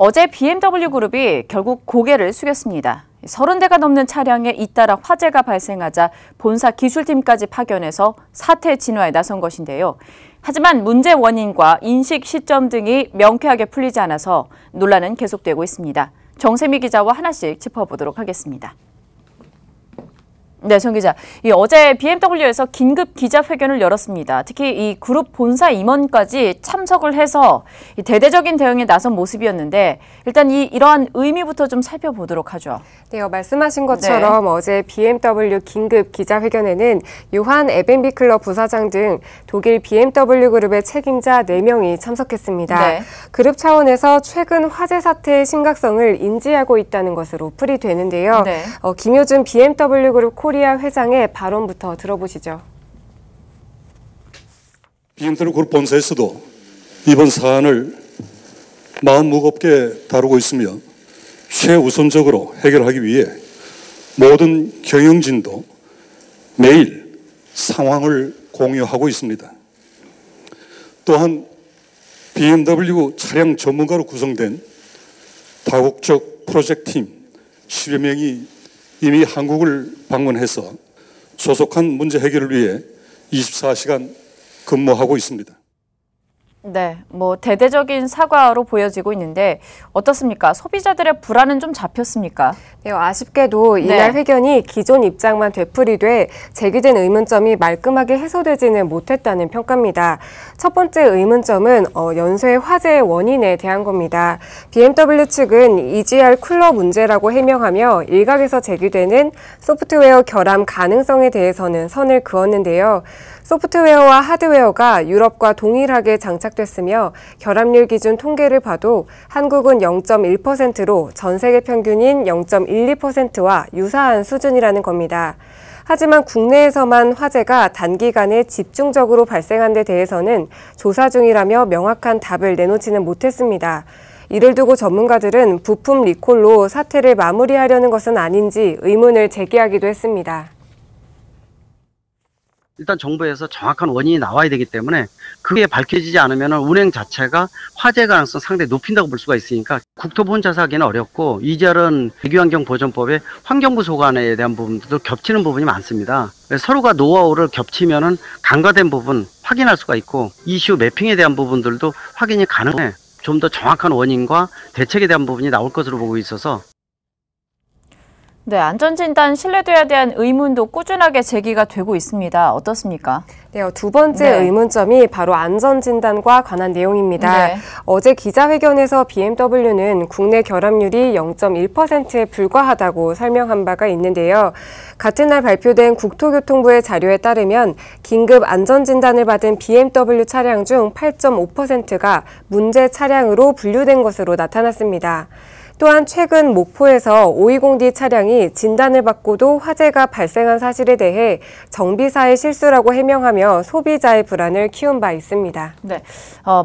어제 BMW 그룹이 결국 고개를 숙였습니다. 30대가 넘는 차량에 잇따라 화재가 발생하자 본사 기술팀까지 파견해서 사태 진화에 나선 것인데요. 하지만 문제 원인과 인식 시점 등이 명쾌하게 풀리지 않아서 논란은 계속되고 있습니다. 정세미 기자와 하나씩 짚어보도록 하겠습니다. 네, 정 기자. 어제 BMW에서 긴급 기자회견을 열었습니다. 특히 이 그룹 본사 임원까지 참석을 해서 대대적인 대응에 나선 모습이었는데 일단 이러한 의미부터 좀 살펴보도록 하죠. 네, 말씀하신 것처럼 어제 BMW 긴급 기자회견에는 요한 에벤비클러 부사장 등 독일 BMW 그룹의 책임자 4명이 참석했습니다. 네. 그룹 차원에서 최근 화재 사태의 심각성을 인지하고 있다는 것으로 풀이 되는데요. 네. 김효준 BMW 그룹 코리아 회장의 발언부터 들어보시죠. BMW 그룹 본사에서도 이번 사안을 마음 무겁게 다루고 있으며 최우선적으로 해결하기 위해 모든 경영진도 매일 상황을 공유하고 있습니다. 또한 BMW 차량 전문가로 구성된 다국적 프로젝트팀 10여 명이 이미 한국을 방문해서 소속한 문제 해결을 위해 24시간 근무하고 있습니다. 네, 대대적인 사과로 보여지고 있는데 어떻습니까? 소비자들의 불안은 좀 잡혔습니까? 네, 아쉽게도 이날 회견이 기존 입장만 되풀이돼 제기된 의문점이 말끔하게 해소되지는 못했다는 평가입니다. 첫 번째 의문점은 연쇄 화재의 원인에 대한 겁니다. BMW 측은 EGR 쿨러 문제라고 해명하며 일각에서 제기되는 소프트웨어 결함 가능성에 대해서는 선을 그었는데요. 소프트웨어와 하드웨어가 유럽과 동일하게 장착됐으며 결함률 기준 통계를 봐도 한국은 0.1%로 전 세계 평균인 0.12%와 유사한 수준이라는 겁니다. 하지만 국내에서만 화재가 단기간에 집중적으로 발생한 데 대해서는 조사 중이라며 명확한 답을 내놓지는 못했습니다. 이를 두고 전문가들은 부품 리콜로 사태를 마무리하려는 것은 아닌지 의문을 제기하기도 했습니다. 일단 정부에서 정확한 원인이 나와야 되기 때문에 그게 밝혀지지 않으면 운행 자체가 화재 가능성 상당히 높인다고 볼 수가 있으니까 국토부 혼자서 하기는 어렵고 EGR은 대기환경보전법의 환경부 소관에 대한 부분도 겹치는 부분이 많습니다. 서로가 노하우를 겹치면은 간과된 부분 확인할 수가 있고 이슈 매핑에 대한 부분들도 확인이 가능해 좀 더 정확한 원인과 대책에 대한 부분이 나올 것으로 보고 있어서 네, 안전진단 신뢰도에 대한 의문도 꾸준하게 제기가 되고 있습니다. 어떻습니까? 네, 두 번째 의문점이 바로 안전진단과 관한 내용입니다. 네. 어제 기자회견에서 BMW는 국내 결함률이 0.1%에 불과하다고 설명한 바가 있는데요. 같은 날 발표된 국토교통부의 자료에 따르면 긴급 안전진단을 받은 BMW 차량 중 8.5%가 문제 차량으로 분류된 것으로 나타났습니다. 또한 최근 목포에서 520D 차량이 진단을 받고도 화재가 발생한 사실에 대해 정비사의 실수라고 해명하며 소비자의 불안을 키운 바 있습니다. 네,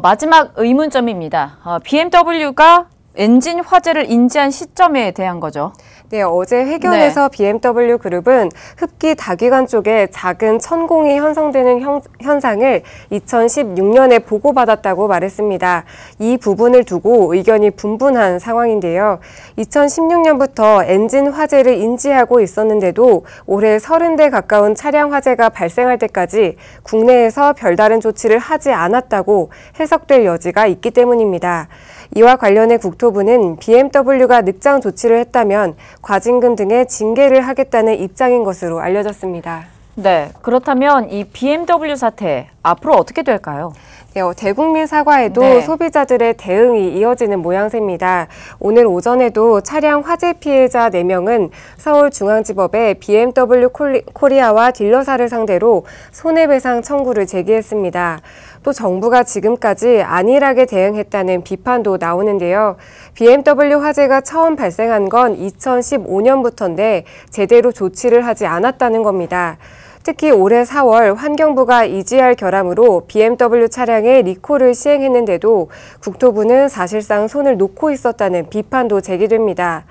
마지막 의문점입니다. BMW가 엔진 화재를 인지한 시점에 대한 거죠. 네, 어제 회견에서 BMW 그룹은 흡기 다기관 쪽에 작은 천공이 형성되는 현상을 2016년에 보고받았다고 말했습니다. 이 부분을 두고 의견이 분분한 상황인데요. 2016년부터 엔진 화재를 인지하고 있었는데도 올해 30대 가까운 차량 화재가 발생할 때까지 국내에서 별다른 조치를 하지 않았다고 해석될 여지가 있기 때문입니다. 이와 관련해 국토부는 BMW가 늑장 조치를 했다면 과징금 등의 징계를 하겠다는 입장인 것으로 알려졌습니다. 네, 그렇다면 이 BMW 사태 앞으로 어떻게 될까요? 네, 대국민 사과에도 소비자들의 대응이 이어지는 모양새입니다. 오늘 오전에도 차량 화재 피해자 4명은 서울중앙지법에 BMW 코리아와 딜러사를 상대로 손해배상 청구를 제기했습니다. 또 정부가 지금까지 안일하게 대응했다는 비판도 나오는데요. BMW 화재가 처음 발생한 건 2015년부터인데 제대로 조치를 하지 않았다는 겁니다. 특히 올해 4월 환경부가 EGR 결함으로 BMW 차량에 리콜을 시행했는데도 국토부는 사실상 손을 놓고 있었다는 비판도 제기됩니다.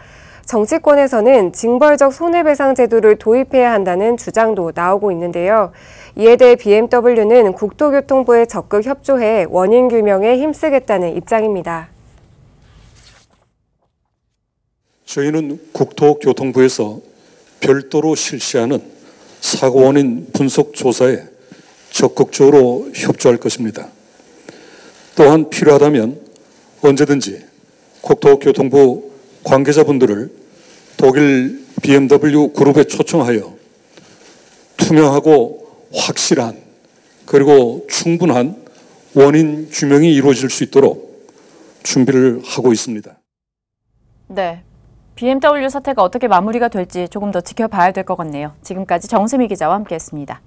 정치권에서는 징벌적 손해배상 제도를 도입해야 한다는 주장도 나오고 있는데요. 이에 대해 BMW는 국토교통부에 적극 협조해 원인 규명에 힘쓰겠다는 입장입니다. 저희는 국토교통부에서 별도로 실시하는 사고 원인 분석 조사에 적극적으로 협조할 것입니다. 또한 필요하다면 언제든지 국토교통부 관계자분들을 독일 BMW 그룹에 초청하여 투명하고 확실한 그리고 충분한 원인 규명이 이루어질 수 있도록 준비를 하고 있습니다. 네, BMW 사태가 어떻게 마무리가 될지 조금 더 지켜봐야 될 것 같네요. 지금까지 정세미 기자와 함께했습니다.